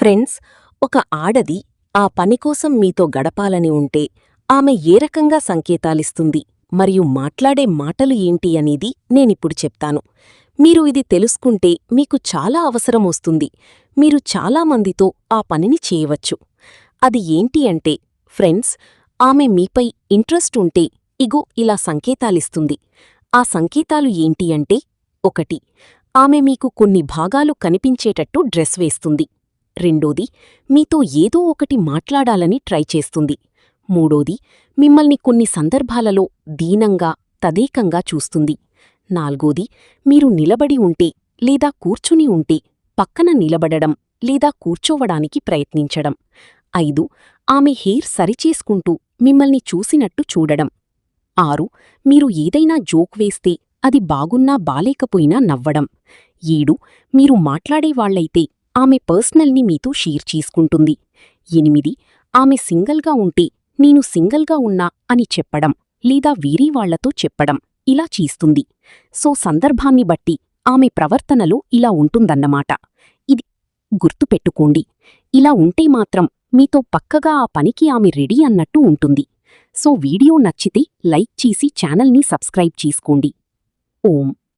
Friends, ఒక ఆడది ఆ పనికోసం మీతో గడపాలని ఉంటే ఆమె ఏ రకంగా సంకేతాలిస్తుంది మరియు మాట్లాడే మాటలు ఏంటి అనేది నేనిప్పుడు చెప్తాను. మీరు ఇది తెలుసుకుంటే మీకు చాలా అవసరం వస్తుంది. మీరు చాలా మందితో ఆ పనిని చేయవచ్చు. అది ఏంటి అంటే, ఫ్రెండ్స్, ఆమె మీపై ఇంట్రెస్ట్ ఉంటే ఇగో ఇలా సంకేతాలిస్తుంది. ఆ సంకేతాలు ఏంటి అంటే, 1. ఆమె మీకు కొన్ని భాగాలు కనిపించేటట్టు డ్రెస్ వేస్తుంది. రెండోది, మీతో ఏదో ఒకటి మాట్లాడాలని ట్రై చేస్తుంది. మూడోది, మిమ్మల్ని కొన్ని సందర్భాలలో దీనంగా, తదేకంగా చూస్తుంది. నాల్గోది, మీరు నిలబడి ఉంటే లేదా కూర్చుని ఉంటే పక్కన నిలబడడం లేదా కూర్చోవడానికి ప్రయత్నించడం. 5. ఆమె హెయిర్ సరిచేసుకుంటూ మిమ్మల్ని చూసినట్టు చూడడం. 6. మీరు ఏదైనా జోక్ వేస్తే అది బాగున్నా బాలేకపోయినా నవ్వడం. 7. మీరు మాట్లాడేవాళ్లైతే ఆమె పర్సనల్ని మీతో షేర్ చేసుకుంటుంది. 8. ఆమె సింగల్గా ఉంటే నేను సింగల్గా ఉన్నా అని చెప్పడం లేదా వేరేవాళ్లతో చెప్పడం ఇలా చేస్తుంది. సో సందర్భాన్ని బట్టి ఆమె ప్రవర్తనలో ఇలా ఉంటుందన్నమాట. ఇది గుర్తుపెట్టుకోండి. ఇలా ఉంటే మాత్రం మీతో పక్కగా ఆ పనికి ఆమె రెడీ అన్నట్టు ఉంటుంది. సో వీడియో నచ్చితే లైక్ చేసి ఛానల్ని సబ్స్క్రైబ్ చేసుకోండి. ఓం